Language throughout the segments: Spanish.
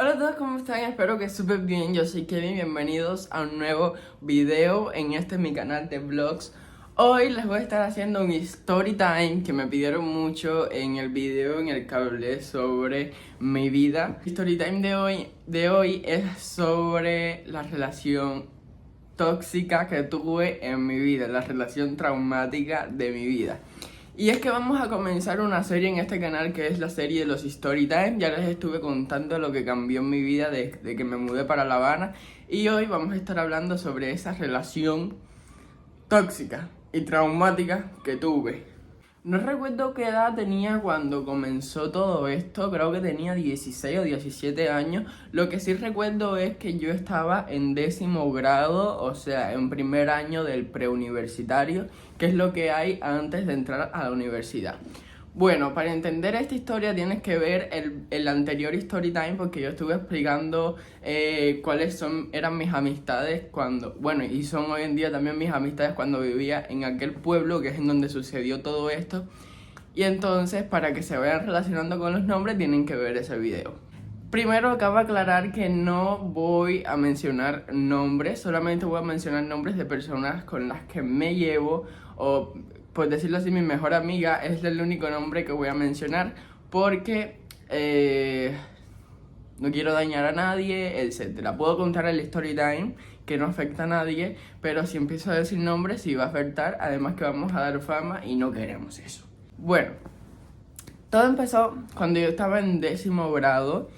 Hola a todos, ¿cómo están? Espero que súper bien. Yo soy Kevin, bienvenidos a un nuevo video en mi canal de vlogs. Hoy les voy a estar haciendo un story time que me pidieron mucho en el video en el que hablé sobre mi vida. El story time de hoy es sobre la relación tóxica que tuve en mi vida, la relación traumática de mi vida. Y es que vamos a comenzar una serie en este canal que es la serie de los Storytime. Ya les estuve contando lo que cambió en mi vida desde que me mudé para La Habana. Y hoy vamos a estar hablando sobre esa relación tóxica y traumática que tuve. No recuerdo qué edad tenía cuando comenzó todo esto, creo que tenía 16 o 17 años. Lo que sí recuerdo es que yo estaba en 10º grado, o sea, en primer año del preuniversitario, que es lo que hay antes de entrar a la universidad. Bueno, para entender esta historia tienes que ver el anterior story time porque yo estuve explicando eran mis amistades cuando, bueno, y son hoy en día también mis amistades cuando vivía en aquel pueblo que es en donde sucedió todo esto. Y entonces, para que se vayan relacionando con los nombres, tienen que ver ese video. Primero, cabe aclarar que no voy a mencionar nombres, solamente voy a mencionar nombres de personas con las que me llevo, o por decirlo así, mi mejor amiga es el único nombre que voy a mencionar porque no quiero dañar a nadie, etc. Puedo contar el story time que no afecta a nadie, pero si empiezo a decir nombres sí va a afectar, además que vamos a dar fama y no queremos eso. Bueno, todo empezó cuando yo estaba en 10º grado,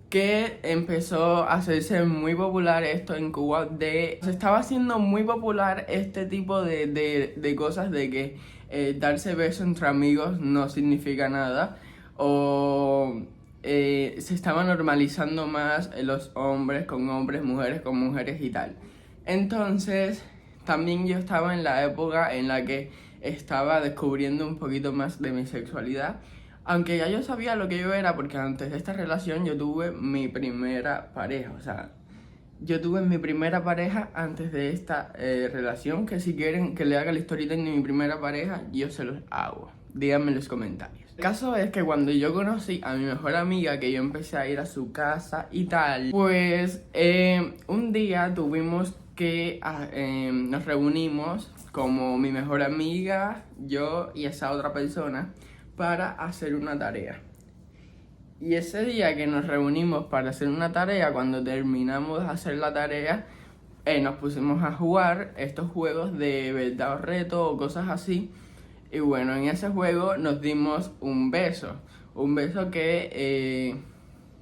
que empezó a hacerse muy popular esto en Cuba. Se estaba haciendo muy popular este tipo de cosas de que darse besos entre amigos no significa nada, o se estaba normalizando más los hombres con hombres, mujeres con mujeres y tal. Entonces también yo estaba en la época en la que estaba descubriendo un poquito más de mi sexualidad. Aunque ya yo sabía lo que yo era, porque antes de esta relación yo tuve mi primera pareja. O sea, yo tuve mi primera pareja antes de esta relación, que si quieren que le haga el storytelling de mi primera pareja, yo se los hago. Díganme en los comentarios. El caso es que cuando yo conocí a mi mejor amiga, que yo empecé a ir a su casa y tal, pues un día tuvimos que nos reunimos como mi mejor amiga, yo y esa otra persona para hacer una tarea. Y ese día que nos reunimos para hacer una tarea, cuando terminamos de hacer la tarea, nos pusimos a jugar estos juegos de verdad o reto o cosas así. Y bueno, en ese juego nos dimos un beso. Un beso que,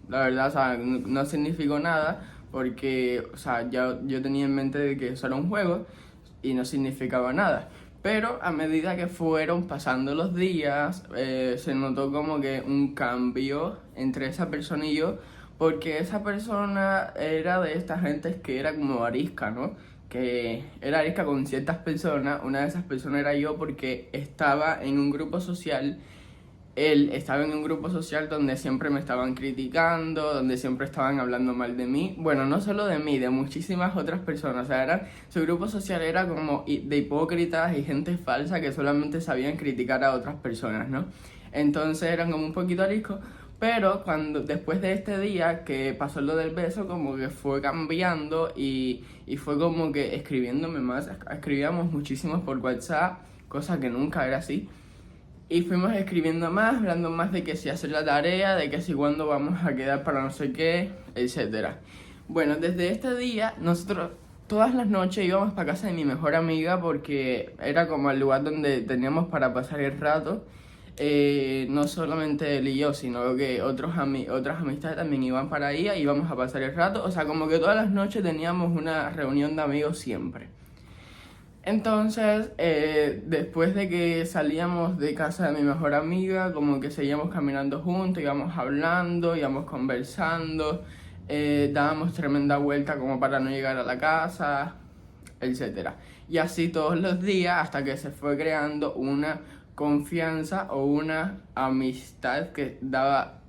la verdad, o sea, no significó nada porque, o sea, yo tenía en mente de que eso era un juego y no significaba nada. Pero a medida que fueron pasando los días, se notó como que un cambio entre esa persona y yo, porque esa persona era de esta gente que era como arisca, ¿no? Que era arisca con ciertas personas. Una de esas personas era yo porque estaba en un grupo social. Él estaba en un grupo social donde siempre me estaban criticando, donde siempre estaban hablando mal de mí. Bueno, no solo de mí, de muchísimas otras personas. O sea, su grupo social era como de hipócritas y gente falsa que solamente sabían criticar a otras personas, ¿no? Entonces eran como un poquito ariscos. Pero después de este día que pasó lo del beso, como que fue cambiando y fue como que escribiéndome más. Escribíamos muchísimo por WhatsApp, cosa que nunca era así. Y fuimos escribiendo más, hablando más de que si hacer la tarea, de que si cuándo vamos a quedar para no sé qué, etcétera. Bueno, desde este día, nosotros todas las noches íbamos para casa de mi mejor amiga porque era como el lugar donde teníamos para pasar el rato. No solamente él y yo, sino que otras amistades también iban para ahí y íbamos a pasar el rato. O sea, como que todas las noches teníamos una reunión de amigos siempre. Entonces, después de que salíamos de casa de mi mejor amiga, como que seguíamos caminando juntos, íbamos hablando, íbamos conversando, dábamos tremenda vuelta como para no llegar a la casa, etc. Y así todos los días hasta que se fue creando una confianza o una amistad que daba,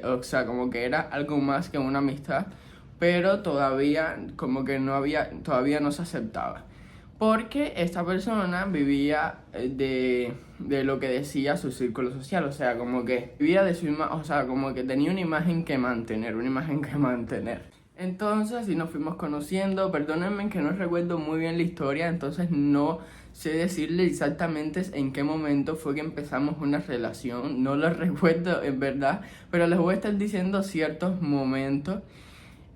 o sea, como que era algo más que una amistad, pero todavía como que todavía no se aceptaba. porque esta persona vivía de lo que decía su círculo social, o sea, como que vivía de su imagen, o sea, como que tenía una imagen que mantener, una imagen que mantener. Entonces, así nos fuimos conociendo. Perdónenme que no recuerdo muy bien la historia, entonces no sé decirle exactamente en qué momento fue que empezamos una relación, no lo recuerdo en verdad, pero les voy a estar diciendo ciertos momentos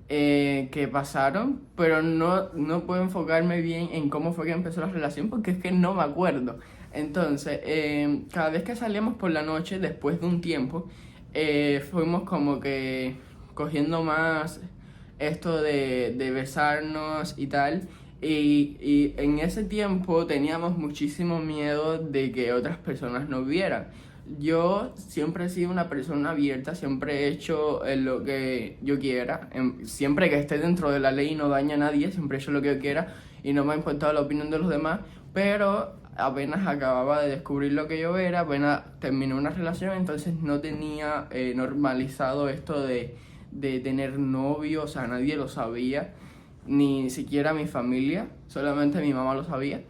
que pasaron, pero no puedo enfocarme bien en cómo fue que empezó la relación porque es que no me acuerdo. Entonces, cada vez que salíamos por la noche, después de un tiempo, fuimos como que cogiendo más esto de besarnos y tal. Y en ese tiempo teníamos muchísimo miedo de que otras personas nos vieran. Yo siempre he sido una persona abierta, siempre he hecho lo que yo quiera, siempre que esté dentro de la ley y no daña a nadie, siempre he hecho lo que yo quiera y no me ha importado la opinión de los demás, pero apenas acababa de descubrir lo que yo era, apenas terminé una relación, entonces no tenía normalizado esto de tener novio, o sea, nadie lo sabía, ni siquiera mi familia, solamente mi mamá lo sabía.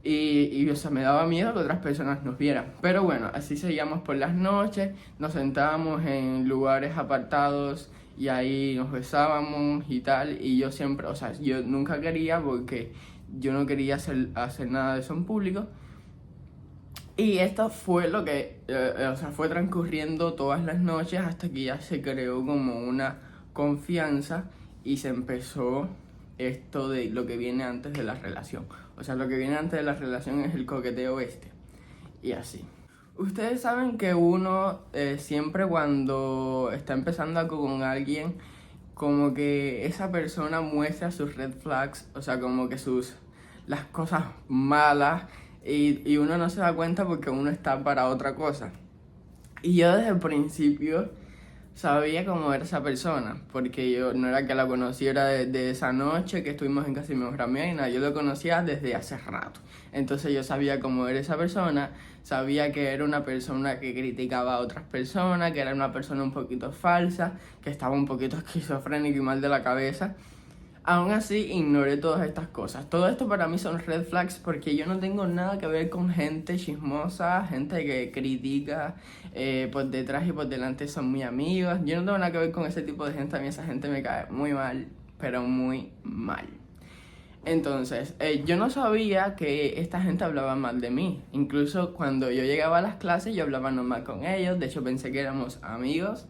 O sea, me daba miedo que otras personas nos vieran. Pero bueno, así seguíamos por las noches, nos sentábamos en lugares apartados y ahí nos besábamos y tal. Y yo siempre, o sea, yo nunca quería porque yo no quería hacer nada de eso en público. Y esto fue lo que, o sea, fue transcurriendo todas las noches hasta que ya se creó como una confianza y se empezó esto de lo que viene antes de la relación. O sea, lo que viene antes de la relación es el coqueteo y así. Ustedes saben que uno siempre cuando está empezando algo con alguien, como que esa persona muestra sus red flags, o sea, como que las cosas malas y uno no se da cuenta porque uno está para otra cosa. Y yo desde el principio sabía cómo era esa persona, porque yo no era que la conociera de esa noche que estuvimos en casa de mi mejor amiga y nada, yo lo conocía desde hace rato. Entonces yo sabía cómo era esa persona, sabía que era una persona que criticaba a otras personas, que era una persona un poquito falsa, que estaba un poquito esquizofrénica y mal de la cabeza. Aún así, ignoré todas estas cosas. Todo esto para mí son red flags porque yo no tengo nada que ver con gente chismosa, gente que critica por detrás y por delante son muy amigos. Yo no tengo nada que ver con ese tipo de gente. A mí esa gente me cae muy mal, pero muy mal. Entonces, yo no sabía que esta gente hablaba mal de mí. Incluso cuando yo llegaba a las clases, yo hablaba normal con ellos. De hecho, pensé que éramos amigos.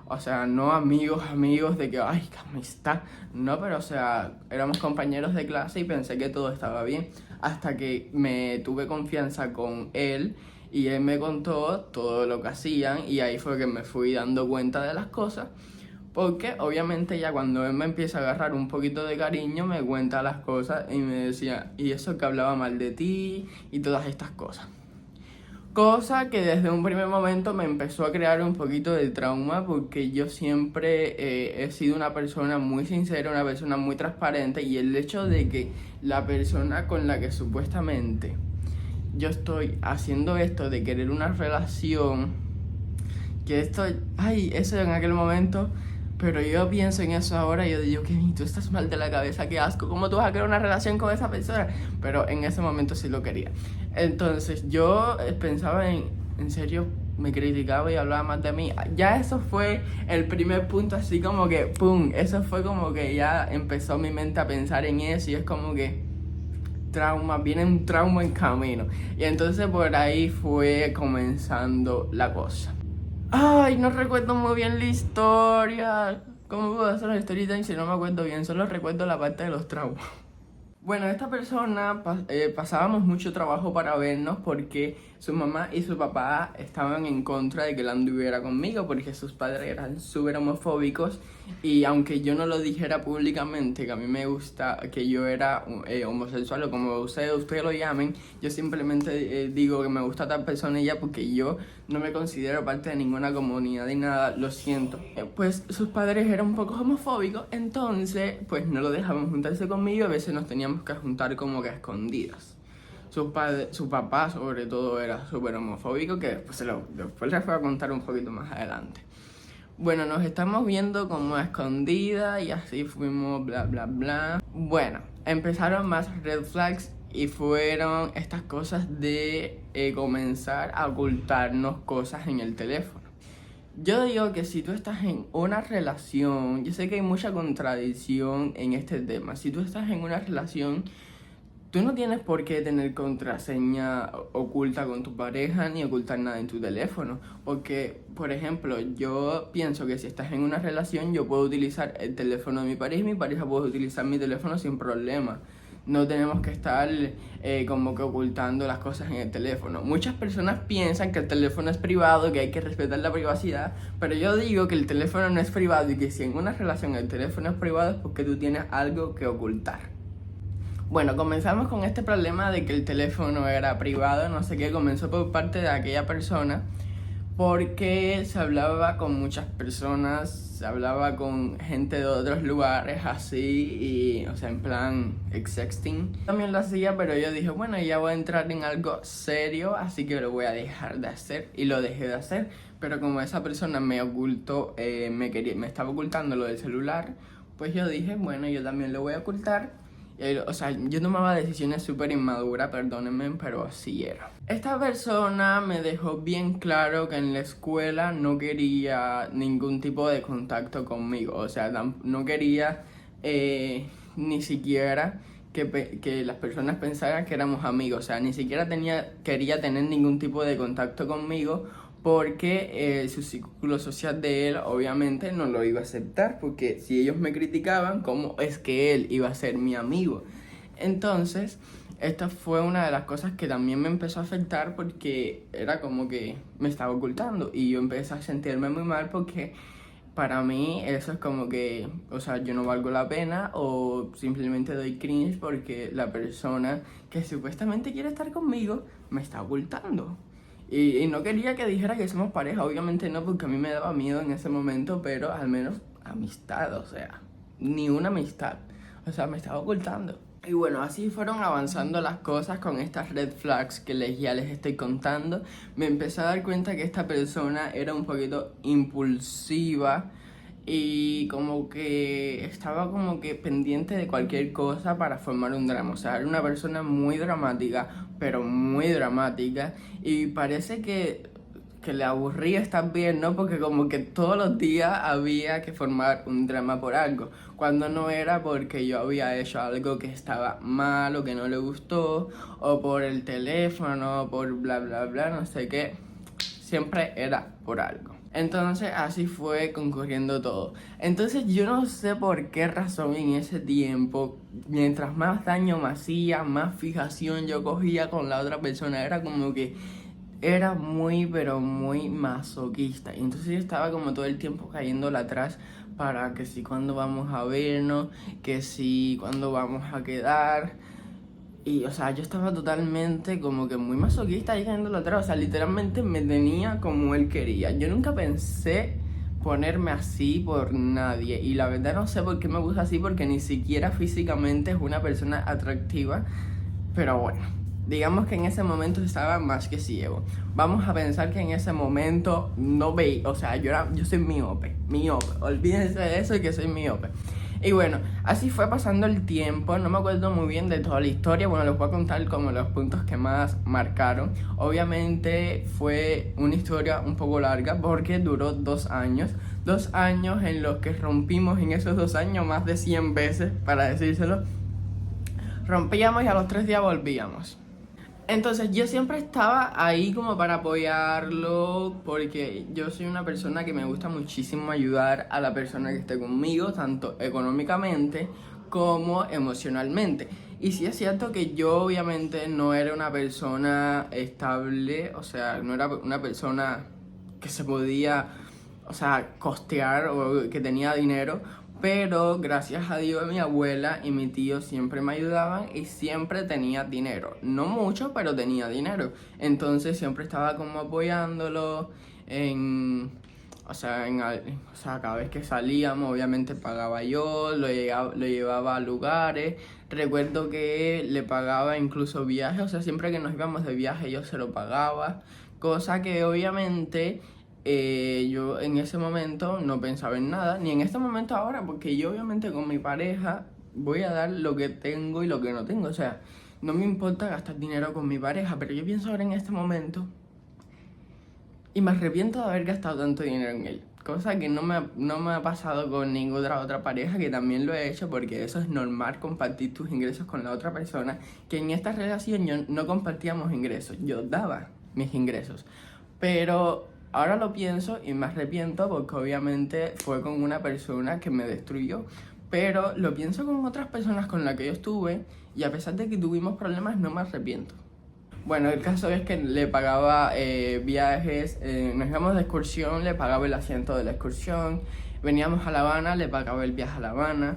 O sea, no amigos de que, ay, qué amistad. No, pero o sea, éramos compañeros de clase y pensé que todo estaba bien. Hasta que me tuve confianza con él y él me contó todo lo que hacían y ahí fue que me fui dando cuenta de las cosas. Porque obviamente ya cuando él me empieza a agarrar un poquito de cariño me cuenta las cosas y me decía, y eso que hablaba mal de ti y todas estas cosas. Cosa que desde un primer momento me empezó a crear un poquito de trauma porque yo siempre he sido una persona muy sincera, una persona muy transparente y el hecho de que la persona con la que supuestamente yo estoy haciendo esto de querer una relación, que esto, ay, eso en aquel momento, pero yo pienso en eso ahora y yo digo que tú estás mal de la cabeza, qué asco, ¿cómo tú vas a querer una relación con esa persona? Pero en ese momento sí lo quería. Entonces yo pensaba en serio, me criticaba y hablaba más de mí. Ya eso fue el primer punto, así como que, ¡pum! Eso fue como que ya empezó mi mente a pensar en eso y es como que trauma, viene un trauma en camino. Y entonces por ahí fue comenzando la cosa. Ay, no recuerdo muy bien la historia. ¿Cómo puedo hacer la story si no me acuerdo bien? Solo recuerdo la parte de los traumas. Bueno, esta persona pasábamos mucho trabajo para vernos porque su mamá y su papá estaban en contra de que él anduviera conmigo porque sus padres eran súper homofóbicos y aunque yo no lo dijera públicamente que a mí me gusta, que yo era homosexual o como ustedes lo llamen, yo simplemente digo que me gusta tal persona y ya porque yo no me considero parte de ninguna comunidad ni nada, lo siento. Pues sus padres eran un poco homofóbicos, entonces pues no lo dejaban juntarse conmigo, a veces nos teníamos que juntar como que a escondidas. Su papá sobre todo era súper homofóbico, que después les voy a contar un poquito más adelante. Bueno, nos estamos viendo como a escondida y así fuimos bla bla bla. Bueno, empezaron más red flags y fueron estas cosas de comenzar a ocultarnos cosas en el teléfono. Yo digo que si tú estás en una relación, yo sé que hay mucha contradicción en este tema, si tú estás en una relación, tú no tienes por qué tener contraseña oculta con tu pareja ni ocultar nada en tu teléfono. Porque, por ejemplo, yo pienso que si estás en una relación, yo puedo utilizar el teléfono de mi pareja y mi pareja puede utilizar mi teléfono sin problema. No tenemos que estar como que ocultando las cosas en el teléfono. Muchas personas piensan que el teléfono es privado, que hay que respetar la privacidad, pero yo digo que el teléfono no es privado y que si en una relación el teléfono es privado es porque tú tienes algo que ocultar. Bueno, comenzamos con este problema de que el teléfono era privado, no sé qué, comenzó por parte de aquella persona porque se hablaba con muchas personas, se hablaba con gente de otros lugares así y, o sea, en plan sexting. También lo hacía, pero yo dije, bueno, ya voy a entrar en algo serio, así que lo voy a dejar de hacer y lo dejé de hacer. Pero como esa persona me ocultó, me estaba ocultando lo del celular, pues yo dije, bueno, yo también lo voy a ocultar. O sea, yo tomaba decisiones súper inmaduras, perdónenme, pero así era. Esta persona me dejó bien claro que en la escuela no quería ningún tipo de contacto conmigo. O sea, no quería ni siquiera que las personas pensaran que éramos amigos. O sea, ni siquiera quería tener ningún tipo de contacto conmigo porque su círculo social de él obviamente no lo iba a aceptar, porque si ellos me criticaban, ¿cómo es que él iba a ser mi amigo? Entonces, esta fue una de las cosas que también me empezó a afectar porque era como que me estaba ocultando y yo empecé a sentirme muy mal porque para mí eso es como que, o sea, yo no valgo la pena o simplemente doy cringe porque la persona que supuestamente quiere estar conmigo me está ocultando. Y no quería que dijera que somos pareja, obviamente no, porque a mí me daba miedo en ese momento, pero al menos amistad, o sea, ni una amistad, o sea, me estaba ocultando. Y bueno, así fueron avanzando las cosas con estas red flags que ya les estoy contando. Me empecé a dar cuenta que esta persona era un poquito impulsiva y como que estaba como que pendiente de cualquier cosa para formar un drama. O sea, era una persona muy dramática, pero muy dramática, y parece que le aburría estar bien, ¿no? Porque como que todos los días había que formar un drama por algo, cuando no era porque yo había hecho algo que estaba mal o que no le gustó, o por el teléfono, por bla bla bla, no sé qué. Siempre era por algo. Entonces así fue concurriendo todo. Entonces yo no sé por qué razón en ese tiempo, mientras más daño me hacía, más fijación yo cogía con la otra persona. Era como que era muy pero muy masoquista. Y entonces yo estaba como todo el tiempo cayéndole atrás para que si cuando vamos a vernos, que si cuando vamos a quedar. Y, o sea, yo estaba totalmente como que muy masoquista ahí cayéndolo atrás. O sea, literalmente me tenía como él quería. Yo nunca pensé ponerme así por nadie. Y la verdad no sé por qué me gusta así, porque ni siquiera físicamente es una persona atractiva. Pero bueno, digamos que en ese momento estaba más que ciego. Vamos a pensar que en ese momento no veía. O sea, yo soy miope. Olvídense de eso y que soy miope. Y bueno, así fue pasando el tiempo, no me acuerdo muy bien de toda la historia, bueno, les voy a contar como los puntos que más marcaron. Obviamente fue una historia un poco larga porque duró 2 años, 2 años en los que rompimos en esos 2 años más de 100 veces, para decírselo. Rompíamos y a los 3 días volvíamos. Entonces yo siempre estaba ahí como para apoyarlo, porque yo soy una persona que me gusta muchísimo ayudar a la persona que esté conmigo, tanto económicamente como emocionalmente. Y sí es cierto que yo obviamente no era una persona estable, o sea, no era una persona que se podía, o sea, costear o que tenía dinero. Pero gracias a Dios mi abuela y mi tío siempre me ayudaban y siempre tenía dinero. No mucho, pero tenía dinero. Entonces siempre estaba como apoyándolo o sea, cada vez que salíamos obviamente pagaba yo, lo llevaba a lugares. Recuerdo que le pagaba incluso viajes, o sea, siempre que nos íbamos de viaje yo se lo pagaba. Cosa que obviamente yo en ese momento no pensaba en nada, ni en este momento ahora, porque yo obviamente con mi pareja voy a dar lo que tengo y lo que no tengo. O sea, no me importa gastar dinero con mi pareja, pero yo pienso ahora en este momento y me arrepiento de haber gastado tanto dinero en él. Cosa que no me ha pasado con ninguna otra pareja, que también lo he hecho, porque eso es normal, compartir tus ingresos con la otra persona. Que en esta relación yo no compartíamos ingresos, yo daba mis ingresos. Pero ahora lo pienso y me arrepiento porque obviamente fue con una persona que me destruyó. Pero lo pienso con otras personas con las que yo estuve y a pesar de que tuvimos problemas no me arrepiento. Bueno, el caso es que le pagaba viajes, nos íbamos de excursión, le pagaba el asiento de la excursión, veníamos a La Habana, le pagaba el viaje a La Habana.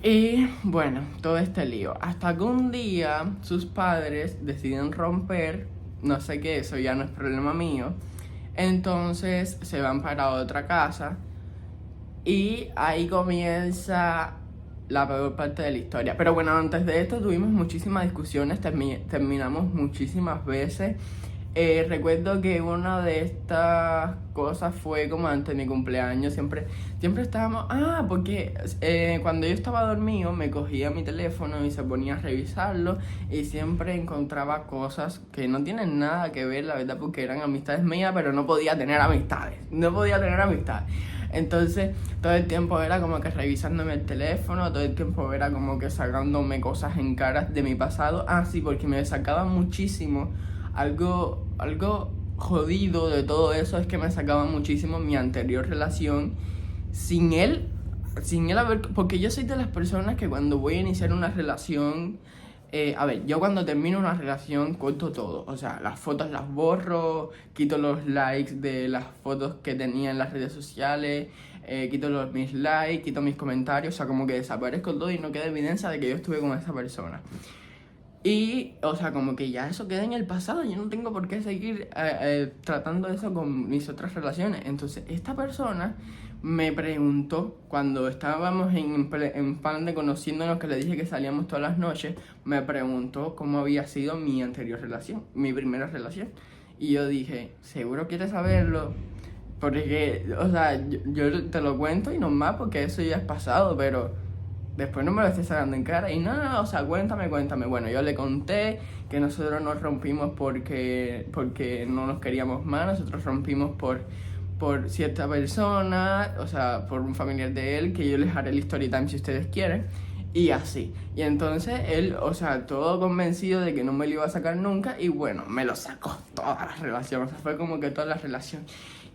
Y bueno, todo este lío. Hasta que un día sus padres deciden romper, no sé qué, eso ya no es problema mío. Entonces se van para otra casa y ahí comienza la peor parte de la historia. Pero bueno, antes de esto tuvimos muchísimas discusiones, terminamos muchísimas veces. Recuerdo que una de estas cosas fue como antes de mi cumpleaños, siempre estábamos, porque cuando yo estaba dormido me cogía mi teléfono y se ponía a revisarlo y siempre encontraba cosas que no tienen nada que ver, la verdad, porque eran amistades mías, pero no podía tener amistades. Entonces, todo el tiempo era como que revisándome el teléfono, todo el tiempo era como que sacándome cosas en caras de mi pasado. Sí, porque me sacaba muchísimo. Algo jodido de todo eso es que me sacaba muchísimo mi anterior relación sin él haber... Porque yo soy de las personas que cuando voy a iniciar una relación... yo cuando termino una relación corto todo. O sea, las fotos las borro, quito los likes de las fotos que tenía en las redes sociales, quito mis likes, quito mis comentarios, o sea, como que desaparezco todo y no queda evidencia de que yo estuve con esa persona. Y, o sea, como que ya eso queda en el pasado, yo no tengo por qué seguir tratando eso con mis otras relaciones. Entonces, esta persona me preguntó, cuando estábamos en plan de conociéndonos, que le dije que salíamos todas las noches, me preguntó cómo había sido mi anterior relación, mi primera relación. Y yo dije, ¿seguro quieres saberlo? Porque, o sea, yo te lo cuento y nomás porque eso ya es pasado, pero... después no me lo estés sacando en cara. Y no, o sea, cuéntame. Bueno, yo le conté que nosotros nos rompimos porque no nos queríamos más. Nosotros rompimos por cierta persona, o sea, por un familiar de él, que yo les haré el story time si ustedes quieren. Y así. Y entonces él, o sea, todo convencido de que no me lo iba a sacar nunca. Y bueno, me lo sacó toda la relación. O sea, fue como que toda la relación.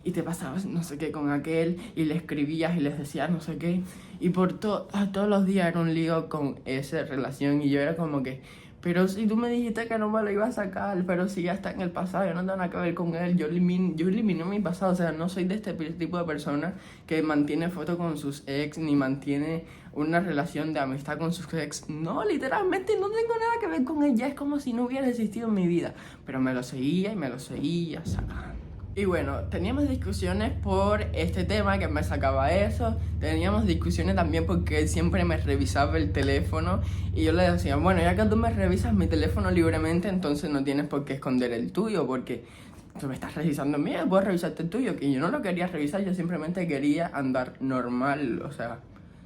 Y te pasabas no sé qué con aquel, y le escribías y les decías no sé qué. Y por todos los días era un lío con esa relación. Y yo era como que, pero si tú me dijiste que no me lo iba a sacar, pero si ya está en el pasado, yo no tengo nada que ver con él. Yo elimino mi pasado. O sea, no soy de este tipo de persona que mantiene fotos con sus ex, ni mantiene una relación de amistad con sus ex. No, literalmente no tengo nada que ver con ella. Es como si no hubiera existido en mi vida. Pero me lo seguía y me lo seguía sacando. Y bueno, teníamos discusiones por este tema que me sacaba eso. Teníamos discusiones también porque él siempre me revisaba el teléfono. Y yo le decía, bueno, ya que tú me revisas mi teléfono libremente, entonces no tienes por qué esconder el tuyo, porque tú me estás revisando el mío, puedo revisarte el tuyo. Que yo no lo quería revisar, yo simplemente quería andar normal. O sea,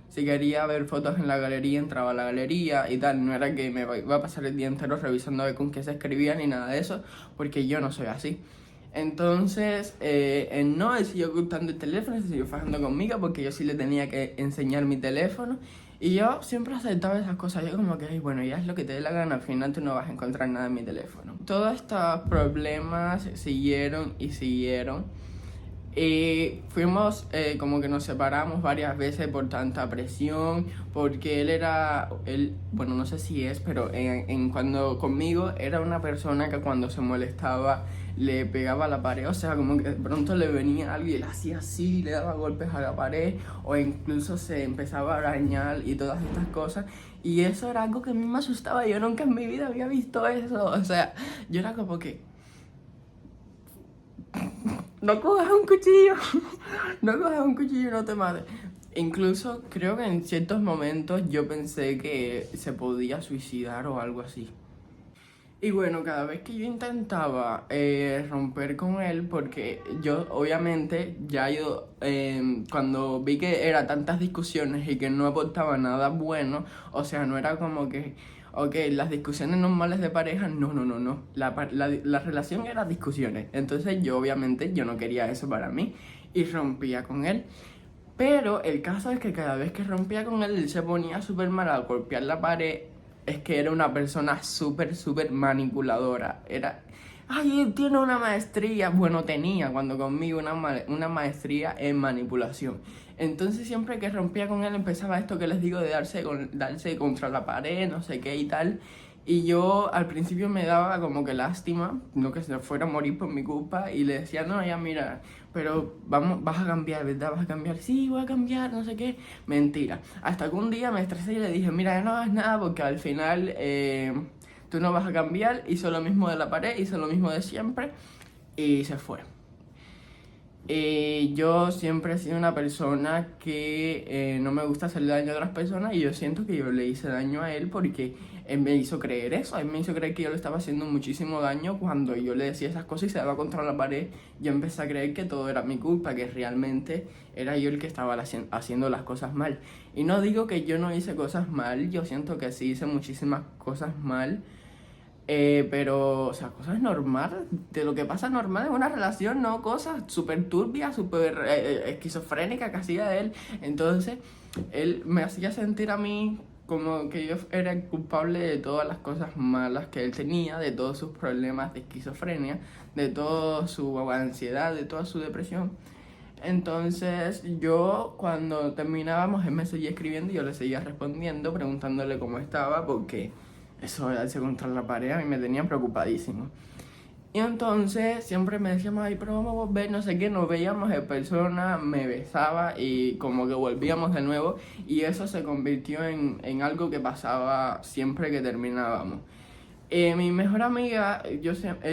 si quería ver fotos en la galería, entraba a la galería y tal. No era que me iba a pasar el día entero revisando a ver con qué se escribía ni nada de eso, porque yo no soy así. Entonces, él siguió ocultando el teléfono, se siguió fajando conmigo porque yo sí le tenía que enseñar mi teléfono. Y yo siempre aceptaba esas cosas. Yo como que, ay, bueno, ya es lo que te dé la gana, al final tú no vas a encontrar nada en mi teléfono. Todos estos problemas siguieron y siguieron. Y fuimos, como que nos separamos varias veces por tanta presión, porque bueno, no sé si es, pero cuando conmigo era una persona que cuando se molestaba le pegaba a la pared, o sea, como que de pronto le venía algo y él hacía así, le daba golpes a la pared, o incluso se empezaba a arañar y todas estas cosas. Y eso era algo que a mí me asustaba, yo nunca en mi vida había visto eso, o sea, yo era como que... no cojas un cuchillo, no te mates. Incluso creo que en ciertos momentos yo pensé que se podía suicidar o algo así. Y bueno, cada vez que yo intentaba romper con él, porque yo obviamente ya cuando vi que era tantas discusiones y que no aportaba nada bueno, o sea, no era como que, ok, las discusiones normales de pareja, no, la relación era discusiones, entonces yo obviamente yo no quería eso para mí y rompía con él. Pero el caso es que cada vez que rompía con él, él se ponía súper mal al golpear la pared. Es que era una persona súper manipuladora. Ay, él tiene una maestría. Bueno, tenía cuando conmigo una maestría en manipulación. Entonces siempre que rompía con él empezaba esto que les digo de darse contra la pared, no sé qué y tal. Y yo al principio me daba como que lástima, no que se fuera a morir por mi culpa. Y le decía, no, ya mira, pero vas a cambiar, ¿verdad? Vas a cambiar. Sí, voy a cambiar, no sé qué. Mentira. Hasta que un día me estresé y le dije, mira, ya no hagas nada porque al final tú no vas a cambiar. Hizo lo mismo de la pared, hizo lo mismo de siempre y se fue. Yo siempre he sido una persona que no me gusta hacerle daño a otras personas y yo siento que yo le hice daño a él porque él me hizo creer eso, él me hizo creer que yo le estaba haciendo muchísimo daño cuando yo le decía esas cosas y se daba contra la pared. Yo empecé a creer que todo era mi culpa, que realmente era yo el que estaba haciendo las cosas mal. Y no digo que yo no hice cosas mal, yo siento que sí hice muchísimas cosas mal. Pero, o sea, cosas normales, de lo que pasa normal en una relación, no cosas súper turbias, súper esquizofrénicas que hacía él. Entonces, él me hacía sentir a mí como que yo era el culpable de todas las cosas malas que él tenía, de todos sus problemas de esquizofrenia, de toda su ansiedad, de toda su depresión. Entonces yo cuando terminábamos él me seguía escribiendo y yo le seguía respondiendo preguntándole cómo estaba porque eso de darse contra la pared a mí me tenía preocupadísimo. Y entonces siempre me decíamos, ay, pero vamos a volver, no sé qué, nos veíamos en persona, me besaba y como que volvíamos de nuevo y eso se convirtió en algo que pasaba siempre que terminábamos. Mi mejor amiga,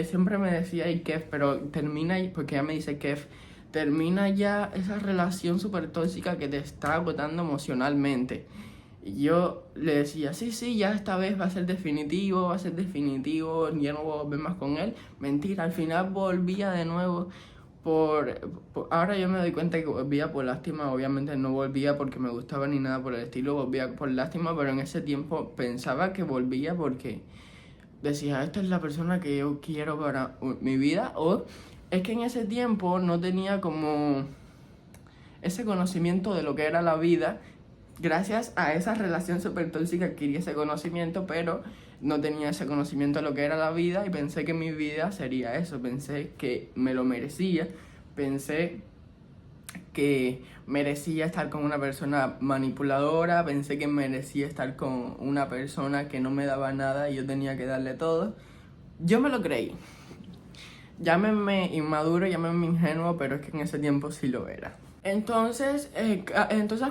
siempre me decía, ay, Kev, pero termina, porque ella me dice, Kev, termina ya esa relación súper tóxica que te está agotando emocionalmente. Y yo le decía, sí, ya esta vez va a ser definitivo, ya no voy a volver más con él. Mentira, al final volvía de nuevo ahora yo me doy cuenta que volvía por lástima, obviamente no volvía porque me gustaba ni nada por el estilo, volvía por lástima, pero en ese tiempo pensaba que volvía porque decía, esta es la persona que yo quiero para mi vida, o es que en ese tiempo no tenía como ese conocimiento de lo que era la vida. Gracias a esa relación súper tóxica adquirí ese conocimiento, pero no tenía ese conocimiento de lo que era la vida y pensé que mi vida sería eso, pensé que me lo merecía, pensé que merecía estar con una persona manipuladora, pensé que merecía estar con una persona que no me daba nada y yo tenía que darle todo. Yo me lo creí. Llámenme inmaduro, llámenme ingenuo, pero es que en ese tiempo sí lo era. Entonces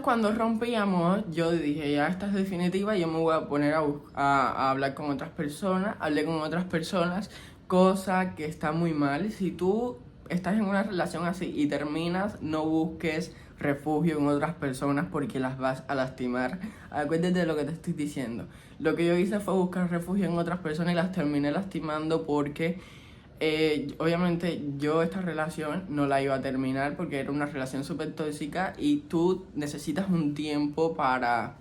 cuando rompíamos, yo dije, ya esta es definitiva, yo me voy a poner a hablar con otras personas. Hablé con otras personas, cosa que está muy mal. Si tú estás en una relación así y terminas, no busques refugio en otras personas porque las vas a lastimar. Acuérdate de lo que te estoy diciendo. Lo que yo hice fue buscar refugio en otras personas y las terminé lastimando porque obviamente yo esta relación no la iba a terminar porque era una relación súper tóxica y tú necesitas un tiempo para,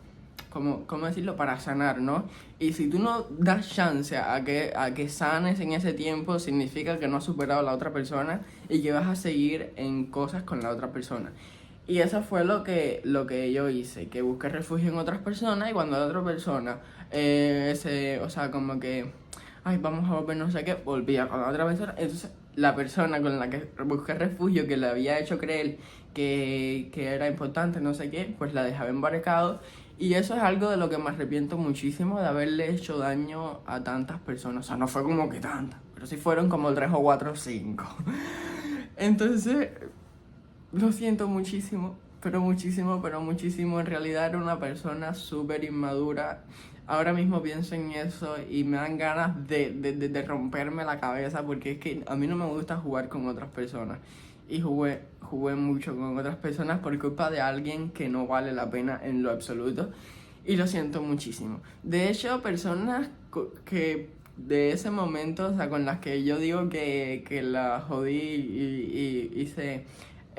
¿cómo decirlo? Para sanar, ¿no? Y si tú no das chance a que sanes en ese tiempo, significa que no has superado a la otra persona y que vas a seguir en cosas con la otra persona. Y eso fue lo que yo hice, que busqué refugio en otras personas y cuando la otra persona, o sea, como que ay, vamos a volver, no sé qué, volvía con la otra persona. Entonces, la persona con la que busqué refugio, que le había hecho creer que era importante, no sé qué, pues la dejaba embarcado. Y eso es algo de lo que me arrepiento muchísimo, de haberle hecho daño a tantas personas. O sea, no fue como que tantas, pero sí fueron como 3 o 4 o 5. Entonces, lo siento muchísimo, pero muchísimo. En realidad era una persona súper inmadura. Ahora mismo pienso en eso y me dan ganas de romperme la cabeza porque es que a mí no me gusta jugar con otras personas. Y jugué mucho con otras personas por culpa de alguien que no vale la pena en lo absoluto. Y lo siento muchísimo. De hecho, personas de ese momento, o sea, con las que yo digo que la jodí y hice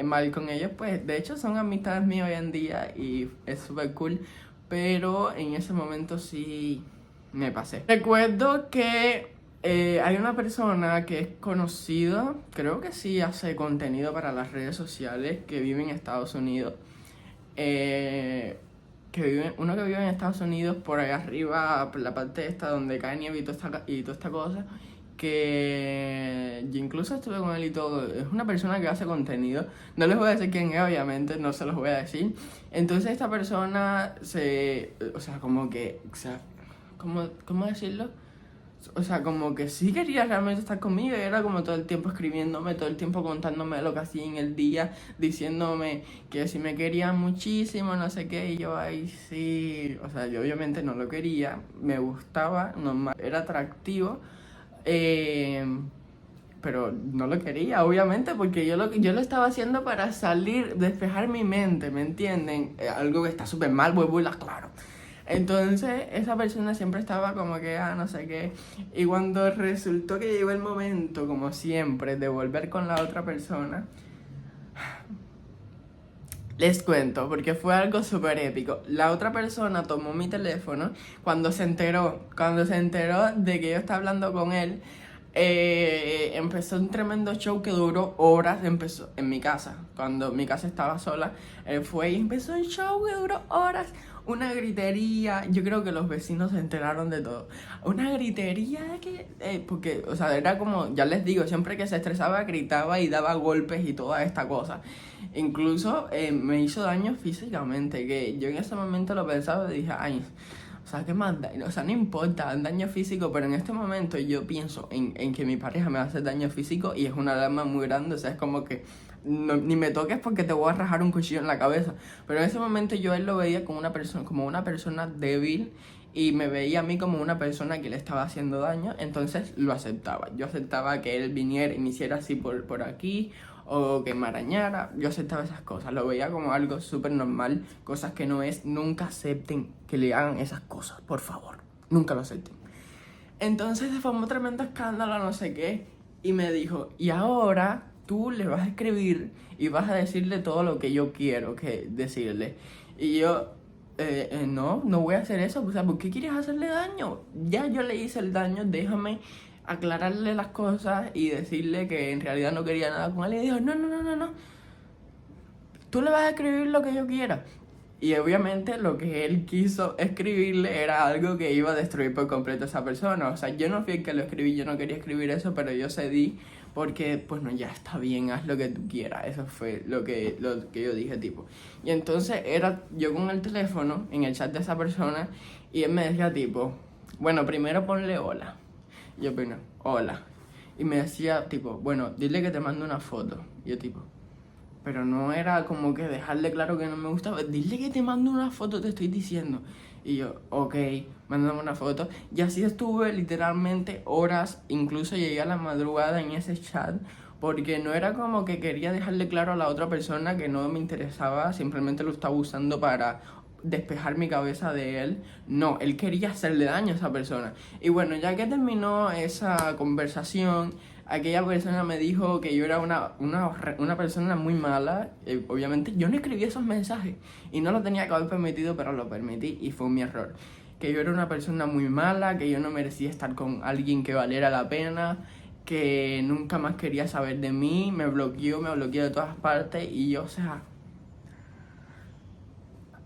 mal con ellos, pues de hecho son amistades mías hoy en día y es súper cool, pero en ese momento sí me pasé. Recuerdo que hay una persona que es conocida, creo que sí hace contenido para las redes sociales, que vive en Estados Unidos. Uno que vive en Estados Unidos, por ahí arriba, por la parte esta donde cae nieve y toda esta cosa, que yo incluso estuve con él y todo. Es una persona que hace contenido. No les voy a decir quién es, obviamente, no se los voy a decir. Entonces esta persona o sea, como que, o sea, ¿cómo decirlo? O sea, como que sí quería realmente estar conmigo y era como todo el tiempo escribiéndome, todo el tiempo contándome lo que hacía en el día, diciéndome que si me quería muchísimo, no sé qué, y yo, ay, sí, o sea, yo obviamente no lo quería, me gustaba, normal, era atractivo, pero no lo quería, obviamente, porque yo lo estaba haciendo para salir, despejar mi mente, ¿me entienden? Algo que está súper mal, vuelvo y la aclaro. Entonces, esa persona siempre estaba como que, no sé qué. Y cuando resultó que llegó el momento, como siempre, de volver con la otra persona, les cuento, porque fue algo súper épico. La otra persona tomó mi teléfono cuando se enteró de que yo estaba hablando con él. Empezó un tremendo show que duró horas. Empezó en mi casa, cuando mi casa estaba sola. Él fue y empezó un show que duró horas. Una gritería, yo creo que los vecinos se enteraron de todo. Una gritería de que, porque, o sea, era como, ya les digo, siempre que se estresaba gritaba y daba golpes y toda esta cosa. Incluso me hizo daño físicamente, que yo en ese momento lo pensaba y dije, ay, o sea, ¿qué más da? O sea, no importa, daño físico, pero en este momento yo pienso en que mi pareja me va a hacer daño físico y es una alarma muy grande, o sea, es como que ni me toques porque te voy a rajar un cuchillo en la cabeza. Pero en ese momento yo a él lo veía como una persona débil y me veía a mí como una persona que le estaba haciendo daño, entonces lo aceptaba. Yo aceptaba que él viniera y me hiciera así por aquí o que me arañara, yo aceptaba esas cosas, lo veía como algo súper normal, cosas que no es, nunca acepten que le hagan esas cosas, por favor, nunca lo acepten. Entonces se formó tremendo escándalo, no sé qué, y me dijo, y ahora tú le vas a escribir y vas a decirle todo lo que yo quiero que decirle. Y yo, no voy a hacer eso, o sea, ¿por qué quieres hacerle daño? Ya yo le hice el daño, déjame aclararle las cosas y decirle que en realidad no quería nada con él. Y dijo, no, tú le vas a escribir lo que yo quiera. Y obviamente lo que él quiso escribirle era algo que iba a destruir por completo a esa persona. O sea, yo no fui el que lo escribí, yo no quería escribir eso, pero yo cedí porque, pues no, ya está bien, haz lo que tú quieras. Eso fue lo que yo dije, tipo. Y entonces era yo con el teléfono en el chat de esa persona y él me decía, tipo, bueno, primero ponle hola. Y yo, bueno, hola. Y me decía, tipo, bueno, dile que te mando una foto. Y yo, tipo, pero no era como que dejarle claro que no me gustaba. Dile que te mando una foto, te estoy diciendo. Y yo, ok, mándame una foto. Y así estuve literalmente horas, incluso llegué a la madrugada en ese chat. Porque no era como que quería dejarle claro a la otra persona que no me interesaba, simplemente lo estaba usando para despejar mi cabeza de él. No, él quería hacerle daño a esa persona. Y bueno, ya que terminó esa conversación, aquella persona me dijo que yo era una persona muy mala. Obviamente yo no escribí esos mensajes y no lo tenía que haber permitido, pero lo permití y fue mi error. Que yo era una persona muy mala, que yo no merecía estar con alguien que valiera la pena, que nunca más quería saber de mí, me bloqueó de todas partes y yo, o sea,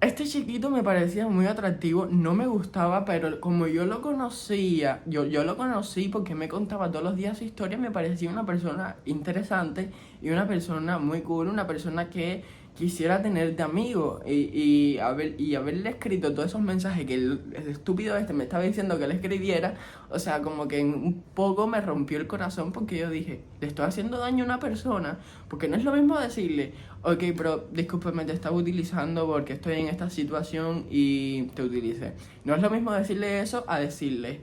este chiquito me parecía muy atractivo, no me gustaba, pero como yo lo conocía, yo lo conocí porque me contaba todos los días su historia, me parecía una persona interesante y una persona muy cool, una persona que quisiera tener de amigo y haberle escrito todos esos mensajes que el estúpido este me estaba diciendo que le escribiera, o sea, como que un poco me rompió el corazón porque yo dije, le estoy haciendo daño a una persona, porque no es lo mismo decirle, ok, pero discúlpeme, te estaba utilizando porque estoy en esta situación y te utilicé. No es lo mismo decirle eso a decirle,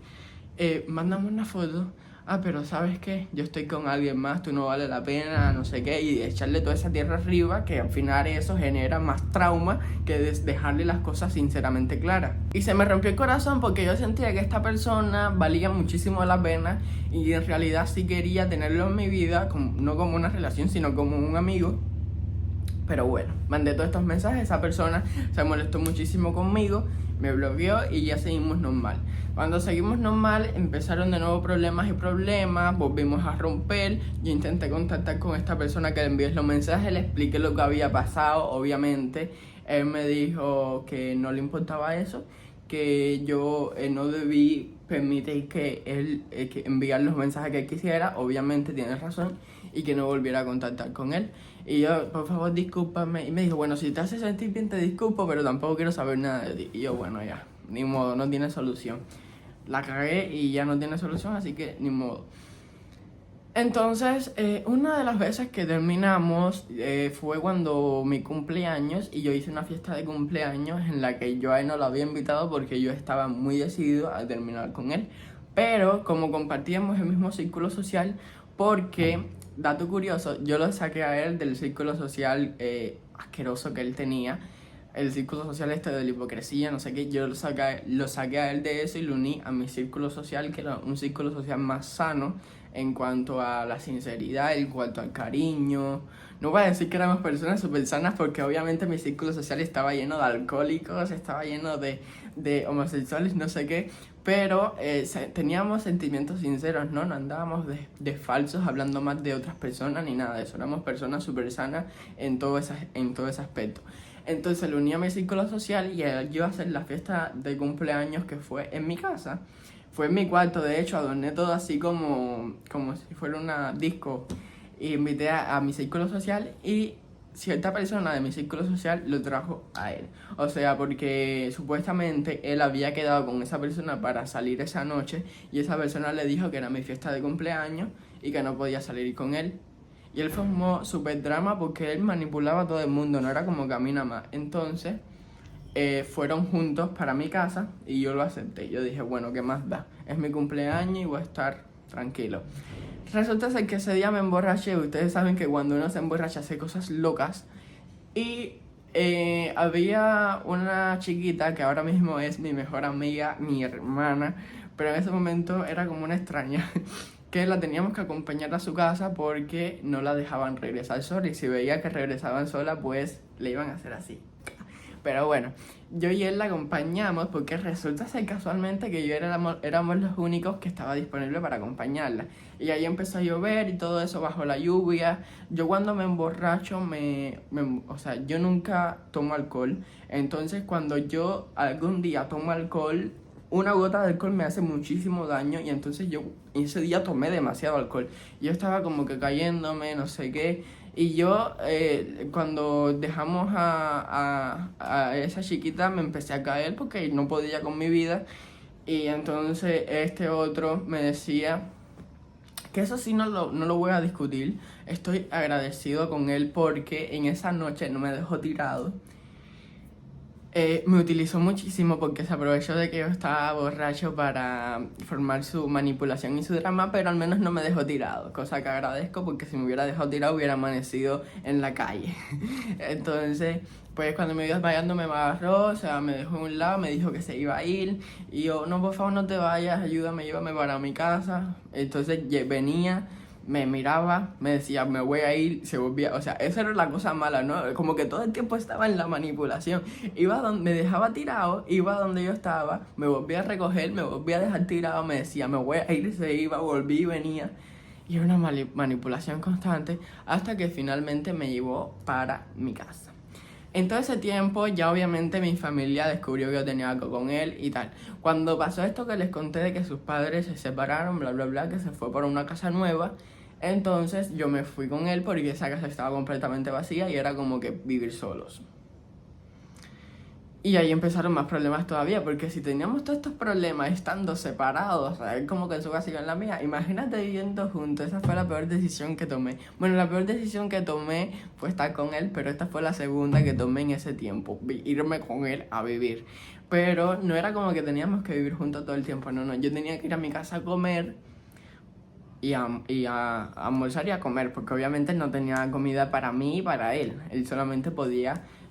mándame una foto, ah, pero ¿sabes qué? Yo estoy con alguien más, tú no vale la pena, no sé qué, y echarle toda esa tierra arriba, que al final eso genera más trauma que dejarle las cosas sinceramente claras. Y se me rompió el corazón porque yo sentía que esta persona valía muchísimo la pena y en realidad sí quería tenerlo en mi vida, no como una relación, sino como un amigo. Pero bueno, mandé todos estos mensajes, esa persona se molestó muchísimo conmigo, me bloqueó y ya seguimos normal. Cuando seguimos normal empezaron de nuevo problemas y problemas, volvimos a romper. Yo intenté contactar con esta persona que le envié los mensajes, le expliqué lo que había pasado, obviamente. Él me dijo que no le importaba eso, que yo no debí permitir que él que enviar los mensajes que él quisiera, obviamente tiene razón, y que no volviera a contactar con él. Y yo, por favor, discúlpame. Y me dijo, bueno, si te hace sentir bien te disculpo, pero tampoco quiero saber nada de ti. Y yo, bueno, ya, ni modo, no tiene solución. La cagué y ya no tiene solución, así que ni modo. Entonces, una de las veces que terminamos fue cuando mi cumpleaños, y yo hice una fiesta de cumpleaños en la que yo a él no lo había invitado porque yo estaba muy decidido a terminar con él. Pero como compartíamos el mismo círculo social, porque, dato curioso, yo lo saqué a él del círculo social asqueroso que él tenía, el círculo social este de la hipocresía, no sé qué, yo lo saqué a él de eso y lo uní a mi círculo social, que era un círculo social más sano en cuanto a la sinceridad, en cuanto al cariño. No voy a decir que éramos personas súper sanas porque obviamente mi círculo social estaba lleno de alcohólicos, estaba lleno de homosexuales, no sé qué, pero teníamos sentimientos sinceros, ¿no? No andábamos de falsos hablando más de otras personas ni nada de eso, éramos personas súper sanas en todo ese aspecto. Entonces lo uní a mi círculo social y yo iba a hacer la fiesta de cumpleaños que fue en mi casa. Fue en mi cuarto, de hecho, adorné todo así como si fuera una disco. Y invité a mi círculo social y cierta persona de mi círculo social lo trajo a él. O sea, porque supuestamente él había quedado con esa persona para salir esa noche y esa persona le dijo que era mi fiesta de cumpleaños y que no podía salir con él. Y él formó súper drama porque él manipulaba a todo el mundo, no era como que a mí nada más. Entonces fueron juntos para mi casa y yo lo acepté. Yo dije, bueno, ¿qué más da? Es mi cumpleaños y voy a estar tranquilo. Resulta ser que ese día me emborraché. Ustedes saben que cuando uno se emborracha hace cosas locas. Y había una chiquita que ahora mismo es mi mejor amiga, mi hermana, pero en ese momento era como una extraña, que la teníamos que acompañar a su casa porque no la dejaban regresar sola y si veía que regresaban sola pues le iban a hacer así. Pero bueno, yo y él la acompañamos porque resulta ser casualmente que éramos los únicos que estaba disponible para acompañarla. Y ahí empezó a llover y todo eso bajo la lluvia. Yo cuando me emborracho, o sea, yo nunca tomo alcohol. Entonces cuando yo algún día tomo alcohol, una gota de alcohol me hace muchísimo daño y entonces yo ese día tomé demasiado alcohol. Yo estaba como que cayéndome, no sé qué. Y yo, cuando dejamos a esa chiquita, me empecé a caer porque no podía con mi vida. Y entonces este otro me decía, que eso sí no lo voy a discutir. Estoy agradecido con él porque en esa noche no me dejó tirado. Me utilizó muchísimo porque se aprovechó de que yo estaba borracho para formar su manipulación y su drama, pero al menos no me dejó tirado, cosa que agradezco porque si me hubiera dejado tirado hubiera amanecido en la calle. Entonces, pues cuando me iba desmayando me agarró, o sea, me dejó en un lado, me dijo que se iba a ir y yo, no, por favor no te vayas, ayúdame, llévame para mi casa. Entonces venía, me miraba, me decía, me voy a ir, se volvía, o sea, esa era la cosa mala, ¿no? Como que todo el tiempo estaba en la manipulación. Iba donde me dejaba tirado, iba donde yo estaba, me volvía a recoger, me volvía a dejar tirado, me decía, me voy a ir, se iba, volví y venía. Y era una manipulación constante hasta que finalmente me llevó para mi casa. En todo ese tiempo ya obviamente mi familia descubrió que yo tenía algo con él y tal. Cuando pasó esto que les conté de que sus padres se separaron, bla bla bla, que se fue por una casa nueva, entonces yo me fui con él porque esa casa estaba completamente vacía y era como que vivir solos. Y ahí empezaron más problemas todavía, porque si teníamos todos estos problemas estando separados, él como que en su casa y yo en la mía, imagínate viviendo juntos, esa fue la peor decisión que tomé. Bueno, la peor decisión que tomé fue estar con él, pero esta fue la segunda que tomé en ese tiempo, irme con él a vivir. Pero no era como que teníamos que vivir juntos todo el tiempo, no, yo tenía que ir a mi casa a comer, y a almorzar y a comer, porque obviamente no tenía comida para mí y para él.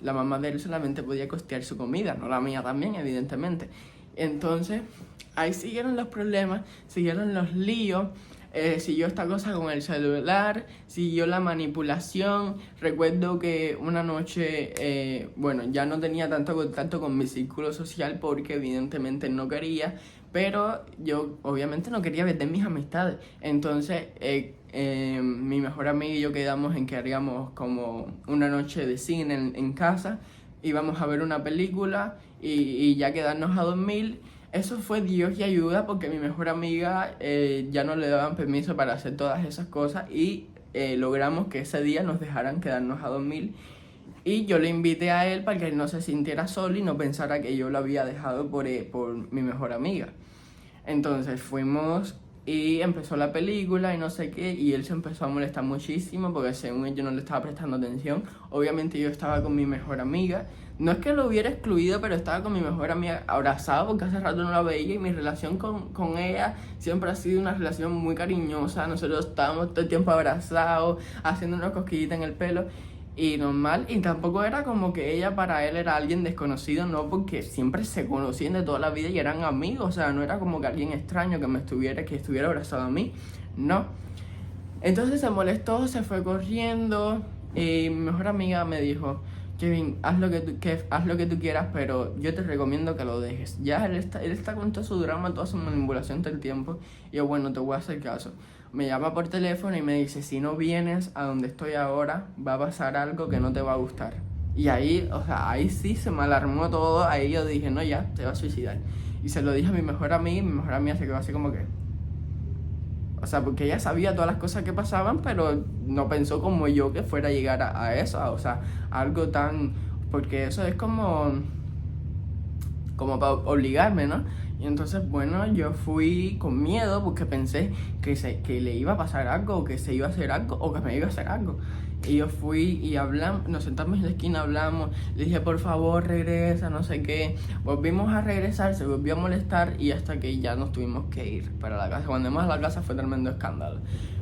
La mamá de él solamente podía costear su comida, no la mía también, evidentemente. Entonces, ahí siguieron los problemas, siguieron los líos. Siguió esta cosa con el celular, siguió la manipulación. Recuerdo que una noche, bueno, ya no tenía tanto contacto con mi círculo social porque evidentemente no quería, pero yo obviamente no quería perder mis amistades. Entonces, mi mejor amiga y yo quedamos en que haríamos como una noche de cine en casa, íbamos a ver una película y ya quedarnos a dormir. Eso fue Dios y ayuda porque mi mejor amiga ya no le daban permiso para hacer todas esas cosas y logramos que ese día nos dejaran quedarnos a dormir. Y yo le invité a él para que él no se sintiera solo y no pensara que yo lo había dejado por mi mejor amiga. Entonces fuimos y empezó la película y no sé qué, y él se empezó a molestar muchísimo porque según él yo no le estaba prestando atención. Obviamente yo estaba con mi mejor amiga. No es que lo hubiera excluido, pero estaba con mi mejor amiga abrazado porque hace rato no la veía y mi relación con ella siempre ha sido una relación muy cariñosa. Nosotros estábamos todo el tiempo abrazados, haciendo una cosquillita en el pelo y normal. Y tampoco era como que ella para él era alguien desconocido, no, porque siempre se conocían de toda la vida y eran amigos. O sea, no era como que alguien extraño que estuviera abrazado a mí, no. Entonces se molestó, se fue corriendo y mi mejor amiga me dijo: Kevin, haz lo que tú quieras, pero yo te recomiendo que lo dejes. Ya él está con todo su drama, toda su manipulación todo el tiempo. Y yo, bueno, te voy a hacer caso. Me llama por teléfono y me dice: si no vienes a donde estoy ahora, va a pasar algo que no te va a gustar. Y ahí, o sea, ahí sí se me alarmó todo. Ahí yo dije: no, ya, te vas a suicidar. Y se lo dije a mi mejor amiga y mi mejor amiga se quedó así como que... O sea, porque ella sabía todas las cosas que pasaban, pero no pensó como yo que fuera a llegar a eso, o sea, algo tan... Porque eso es como para obligarme, ¿no? Y entonces, bueno, yo fui con miedo porque pensé que le iba a pasar algo, o que se iba a hacer algo, o que me iba a hacer algo. Y yo fui y hablamos, nos sentamos en la esquina, hablamos, le dije: por favor, regresa, no sé qué. Volvimos a regresar, se volvió a molestar y hasta que ya nos tuvimos que ir para la casa. Cuando llegamos a la casa fue tremendo escándalo.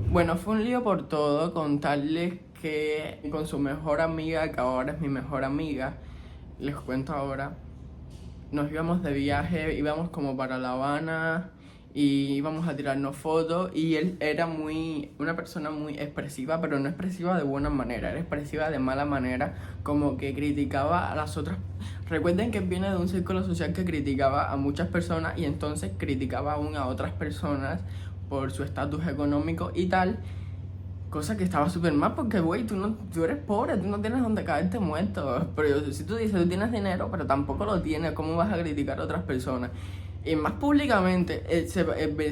Bueno, fue un lío por todo, contarles que con su mejor amiga, que ahora es mi mejor amiga, les cuento ahora, nos íbamos de viaje, íbamos como para La Habana y íbamos a tirarnos fotos y él era una persona muy expresiva, pero no expresiva de buena manera, era expresiva de mala manera, como que criticaba a las otras. Recuerden que viene de un círculo social que criticaba a muchas personas y entonces criticaba aún a otras personas por su estatus económico y tal. Cosa que estaba súper mal porque, güey, tú eres pobre, tú no tienes donde caerte muerto. Pero si tú dices, tú tienes dinero, pero tampoco lo tienes, ¿cómo vas a criticar a otras personas? Y más públicamente,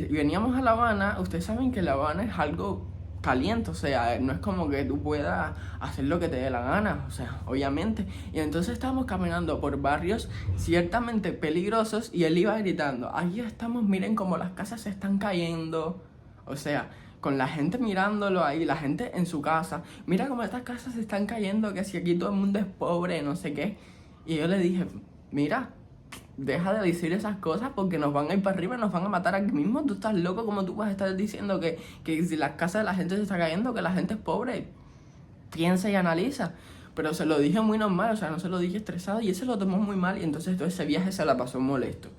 veníamos a La Habana, ustedes saben que La Habana es algo caliente, o sea, no es como que tú puedas hacer lo que te dé la gana, o sea, obviamente. Y entonces estábamos caminando por barrios ciertamente peligrosos y él iba gritando: ahí estamos, miren cómo las casas se están cayendo. O sea, con la gente mirándolo ahí, la gente en su casa, mira cómo estas casas se están cayendo, que si aquí todo el mundo es pobre, no sé qué. Y yo le dije: mira, deja de decir esas cosas porque nos van a ir para arriba, nos van a matar aquí mismo. Tú estás loco, como tú vas a estar diciendo que si las casas de la gente se está cayendo, que la gente es pobre. Piensa y analiza. Pero se lo dije muy normal, o sea, no se lo dije estresado y él se lo tomó muy mal y entonces todo ese viaje se la pasó molesto.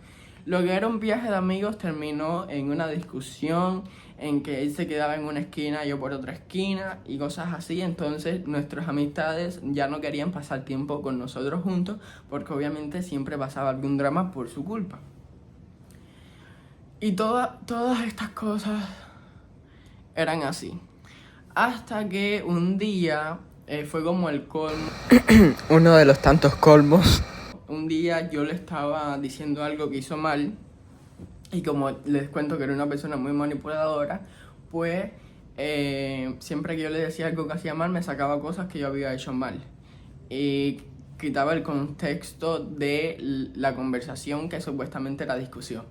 Lo que era un viaje de amigos terminó en una discusión, en que él se quedaba en una esquina, yo por otra esquina y cosas así. Entonces nuestras amistades ya no querían pasar tiempo con nosotros juntos porque obviamente siempre pasaba algún drama por su culpa. Y todas estas cosas eran así. Hasta que un día fue como el colmo. Uno de los tantos colmos. Un día yo le estaba diciendo algo que hizo mal y como les cuento que era una persona muy manipuladora, pues siempre que yo le decía algo que hacía mal me sacaba cosas que yo había hecho mal y quitaba el contexto de la conversación que supuestamente era discusión.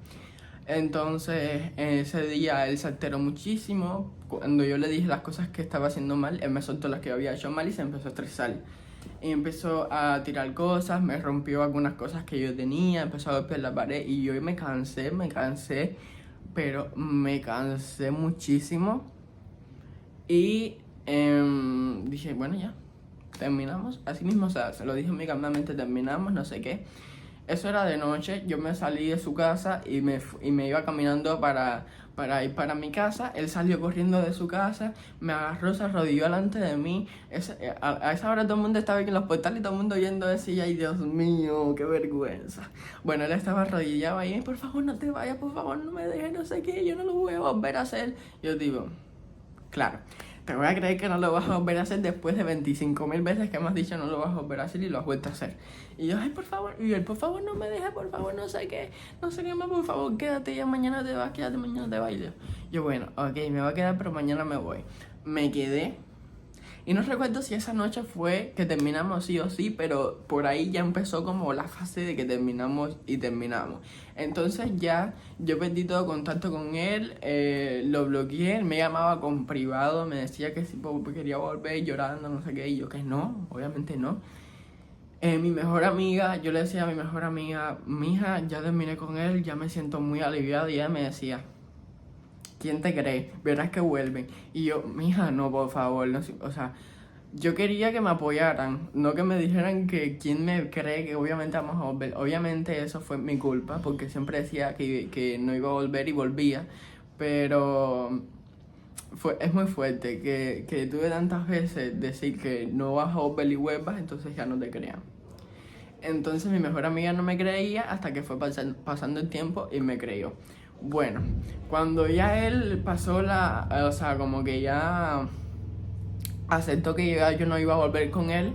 Entonces ese día él se alteró muchísimo. Cuando yo le dije las cosas que estaba haciendo mal, él me soltó las que yo había hecho mal y se empezó a estresar. Y empezó a tirar cosas, me rompió algunas cosas que yo tenía, empezó a golpear la pared y yo me cansé pero me cansé muchísimo y dije, bueno, ya, terminamos. Así mismo, o sea, se lo dije amigablemente, terminamos, no sé qué. Eso era de noche, yo me salí de su casa y me iba caminando para ir para mi casa. Él salió corriendo de su casa, me agarró, se arrodilló delante de mí. A esa hora todo el mundo estaba aquí en los portales y todo el mundo oyendo eso y ay, Dios mío, qué vergüenza. Bueno, él estaba arrodillado ahí, por favor no te vayas, por favor no me dejes, no sé qué, yo no lo voy a volver a hacer. Yo digo, claro, te voy a creer que no lo vas a volver a hacer después de 25.000 veces que me has dicho no lo vas a volver a hacer y lo has vuelto a hacer. Y yo, ay, por favor, y él, por favor, no me dejes, por favor, no sé qué más, por favor, quédate, ya mañana te vas, quédate, mañana te vas. Y yo, bueno, ok, me va a quedar, pero mañana me voy. Me quedé. Y no recuerdo si esa noche fue que terminamos sí o sí, pero por ahí ya empezó como la fase de que terminamos y terminamos. Entonces ya yo perdí todo contacto con él, lo bloqueé, él me llamaba con privado, me decía que si quería volver llorando, no sé qué, y yo que no, obviamente no. Mi mejor amiga, yo le decía a mi mejor amiga, mija, ya terminé con él, ya me siento muy aliviado, y ella me decía, ¿quién te cree? Verás que vuelven. Y yo, mija, no, por favor, no, o sea, yo quería que me apoyaran, no que me dijeran que quién me cree que obviamente vamos a volver. Obviamente eso fue mi culpa, porque siempre decía que no iba a volver y volvía, pero es muy fuerte que tuve tantas veces decir que no vas a volver y vuelvas, entonces ya no te crean. Entonces mi mejor amiga no me creía hasta que fue pasando el tiempo y me creyó. Bueno, cuando ya él pasó o sea, como que ya aceptó que yo no iba a volver con él,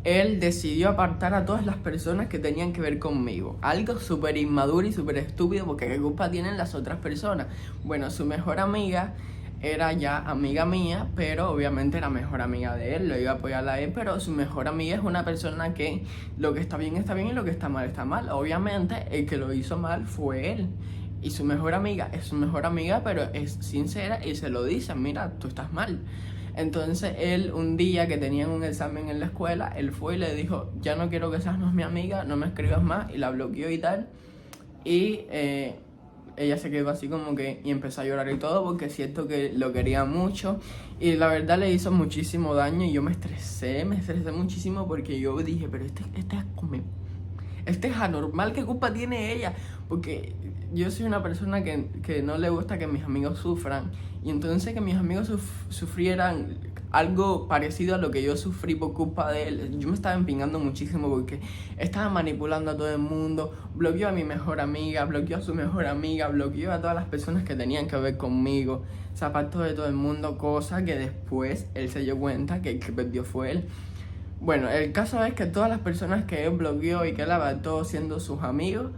él decidió apartar a todas las personas que tenían que ver conmigo. Algo súper inmaduro y súper estúpido, porque ¿qué culpa tienen las otras personas? Bueno, su mejor amiga era ya amiga mía, pero obviamente era mejor amiga de él, lo iba a apoyar a él, pero su mejor amiga es una persona que lo que está bien y lo que está mal. Obviamente el que lo hizo mal fue él. Y su mejor amiga es su mejor amiga, pero es sincera y se lo dice, mira, tú estás mal. Entonces él, un día que tenían un examen en la escuela, él fue y le dijo, ya no quiero que seas mi amiga, no me escribas más, y la bloqueó y tal. Y ella se quedó así como que, y empezó a llorar y todo, porque es cierto que lo quería mucho. Y la verdad le hizo muchísimo daño y yo me estresé muchísimo, porque yo dije, pero este es anormal, ¿qué culpa tiene ella? Porque yo soy una persona que no le gusta que mis amigos sufran. Y entonces que mis amigos sufrieran algo parecido a lo que yo sufrí por culpa de él, yo me estaba empingando muchísimo porque estaba manipulando a todo el mundo, bloqueó a mi mejor amiga, bloqueó a su mejor amiga, bloqueó a todas las personas que tenían que ver conmigo, se apartó de todo el mundo, cosa que después él se dio cuenta que el que perdió fue él. Bueno, el caso es que todas las personas que él bloqueó y que él apartó siendo sus amigos,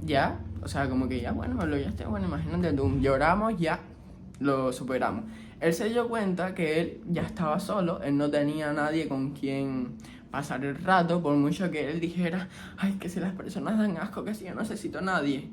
ya, o sea, como que ya, bueno, me bloqueaste, bueno, imagínate tú, lloramos, ya, lo superamos. Él se dio cuenta que él ya estaba solo, él no tenía a nadie con quien pasar el rato, por mucho que él dijera, ay, que si las personas dan asco, que si yo no necesito a nadie.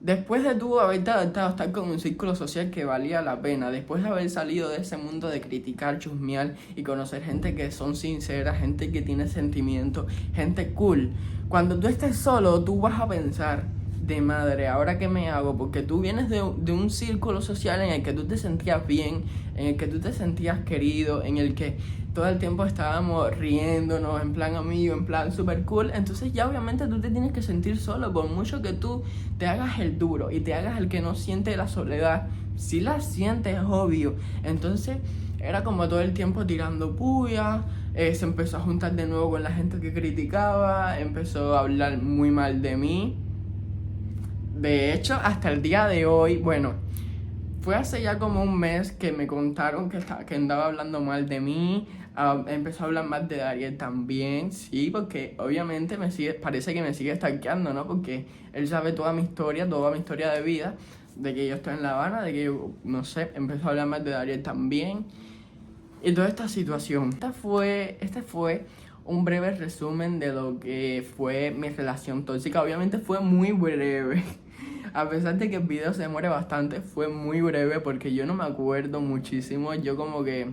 Después de tú haberte adaptado a estar con un círculo social que valía la pena, después de haber salido de ese mundo de criticar, chusmear y conocer gente que son sinceras, gente que tiene sentimientos, gente cool, cuando tú estés solo, tú vas a pensar, de madre, ¿ahora qué me hago? Porque tú vienes de un círculo social en el que tú te sentías bien, en el que tú te sentías querido, en el que todo el tiempo estábamos riéndonos, en plan amigo, en plan super cool. Entonces ya obviamente tú te tienes que sentir solo, por mucho que tú te hagas el duro y te hagas el que no siente la soledad. Si la sientes, es obvio. Entonces era como todo el tiempo tirando puya, se empezó a juntar de nuevo con la gente que criticaba, empezó a hablar muy mal de mí. De hecho, hasta el día de hoy, bueno, fue hace ya como un mes que me contaron que andaba hablando mal de mí. Empezó a hablar mal de Dariel también, sí, porque obviamente parece que me sigue stalkeando, ¿no? Porque él sabe toda mi historia de vida, de que yo estoy en La Habana, de que yo, no sé, empezó a hablar mal de Dariel también. Y toda esta situación. Este fue un breve resumen de lo que fue mi relación tóxica. Obviamente fue muy breve. A pesar de que el video se demore bastante, fue muy breve porque yo no me acuerdo muchísimo. Yo como que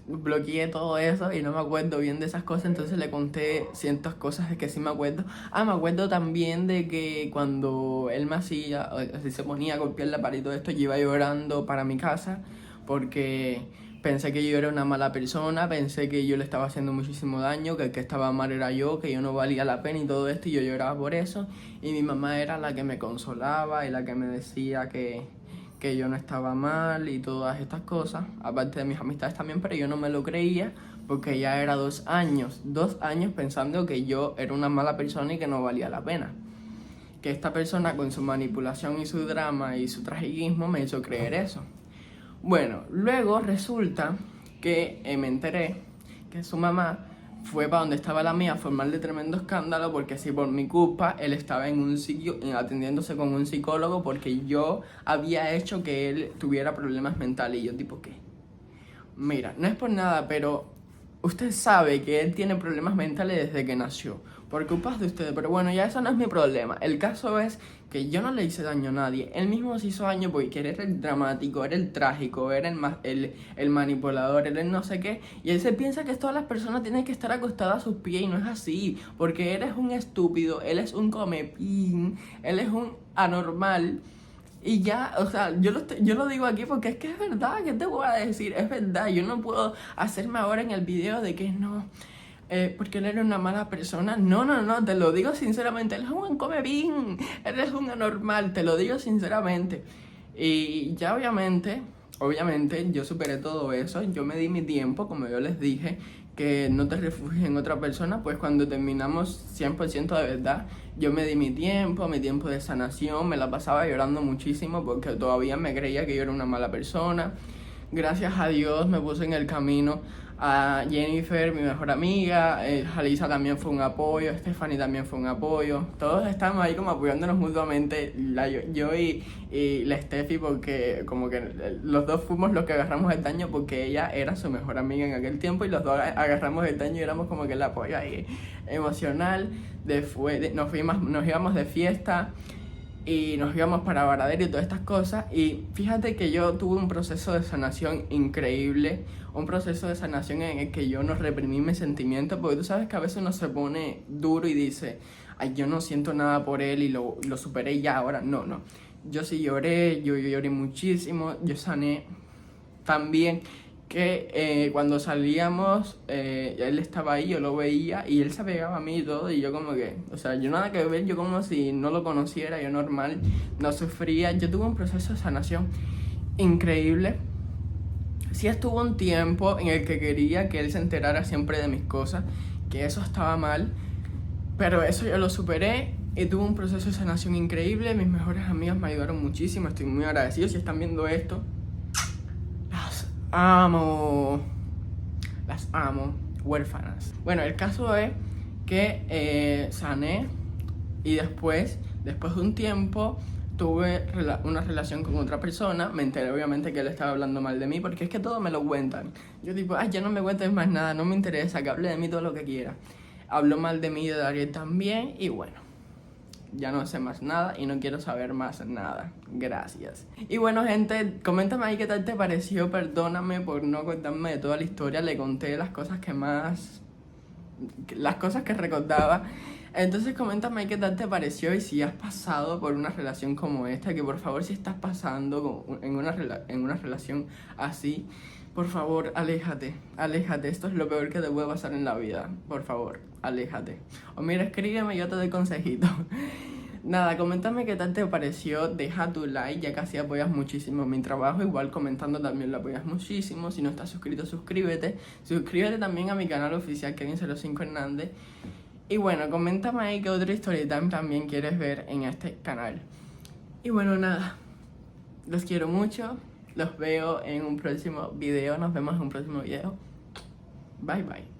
bloqueé todo eso y no me acuerdo bien de esas cosas, entonces le conté ciertas cosas de que sí me acuerdo. Me acuerdo también de que cuando él me hacía, así se ponía a golpear la pared y todo esto, yo iba llorando para mi casa porque pensé que yo era una mala persona, pensé que yo le estaba haciendo muchísimo daño, que el que estaba mal era yo, que yo no valía la pena y todo esto, y yo lloraba por eso, y mi mamá era la que me consolaba y la que me decía que yo no estaba mal y todas estas cosas, aparte de mis amistades también, pero yo no me lo creía porque ya era 2 años pensando que yo era una mala persona y que no valía la pena. Que esta persona con su manipulación y su drama y su tragiquismo me hizo creer eso. Bueno, luego resulta que me enteré que su mamá fue para donde estaba la mía a formarle tremendo escándalo porque si por mi culpa él estaba en un sitio atendiéndose con un psicólogo porque yo había hecho que él tuviera problemas mentales. Y yo tipo, ¿qué? Mira, no es por nada, pero usted sabe que él tiene problemas mentales desde que nació, por culpa de ustedes, pero bueno, ya eso no es mi problema. El caso es que yo no le hice daño a nadie, él mismo se hizo daño porque él era el dramático, era el trágico, era el manipulador, era el no sé qué, y él se piensa que todas las personas tienen que estar acostadas a sus pies y no es así, porque él es un estúpido, él es un comepín, él es un anormal. Y ya, o sea, yo lo digo aquí porque es que es verdad, ¿qué te voy a decir? Es verdad, yo no puedo hacerme ahora en el video de que no, porque él era una mala persona. No, te lo digo sinceramente, él es un comebín, él es un anormal, te lo digo sinceramente. Y ya obviamente, yo superé todo eso, yo me di mi tiempo, como yo les dije, que no te refugies en otra persona, pues cuando terminamos 100% de verdad, yo me di mi tiempo de sanación, me la pasaba llorando muchísimo porque todavía me creía que yo era una mala persona. Gracias a Dios me puse en el camino a Jennifer, mi mejor amiga, Jalisa también fue un apoyo, Stephanie también fue un apoyo, todos estamos ahí como apoyándonos mutuamente, yo y la Steffi, porque como que los dos fuimos los que agarramos el daño porque ella era su mejor amiga en aquel tiempo y los dos agarramos el daño y éramos como que el apoyo ahí emocional. Después nos íbamos de fiesta y nos íbamos para Varadero y todas estas cosas, y fíjate que yo tuve un proceso de sanación increíble, un proceso de sanación en el que yo no reprimí mis sentimientos, porque tú sabes que a veces uno se pone duro y dice, ay, yo no siento nada por él y lo superé ya ahora. No, yo sí lloré, yo lloré muchísimo, yo sané también. Que cuando salíamos, él estaba ahí, yo lo veía y él se pegaba a mí y todo, y yo como que, o sea, yo nada que ver, yo como si no lo conociera, yo normal, no sufría. Yo tuve un proceso de sanación increíble. Sí estuvo un tiempo en el que quería que él se enterara siempre de mis cosas, que eso estaba mal, pero eso yo lo superé y tuve un proceso de sanación increíble. Mis mejores amigas me ayudaron muchísimo, estoy muy agradecido si están viendo esto. Las amo, huérfanas. Bueno, el caso es que sané y después de un tiempo tuve una relación con otra persona. Me enteré obviamente que él estaba hablando mal de mí, porque es que todo me lo cuentan. Yo tipo, ay, ya no me cuentes más nada, no me interesa, que hable de mí todo lo que quiera. Habló mal de mí y de Ariel también, y bueno, ya no sé más nada y no quiero saber más nada. Gracias. Y bueno, gente, coméntame ahí qué tal te pareció. Perdóname por no contarme de toda la historia. Le conté las cosas que recordaba. Entonces coméntame ahí qué tal te pareció y si has pasado por una relación como esta. Que por favor, si estás pasando en una relación así, por favor, aléjate. Esto es lo peor que te puede pasar en la vida. Por favor, aléjate. O mira, escríbeme y yo te doy consejito. Nada, coméntame qué tal te pareció. Deja tu like, ya que así apoyas muchísimo mi trabajo. Igual comentando también lo apoyas muchísimo. Si no estás suscrito, suscríbete. Suscríbete también a mi canal oficial, Kevin05 Hernández. Y bueno, coméntame ahí qué otra story time también quieres ver en este canal. Y bueno, nada, los quiero mucho. Los veo en un próximo video. Nos vemos en un próximo video. Bye, bye.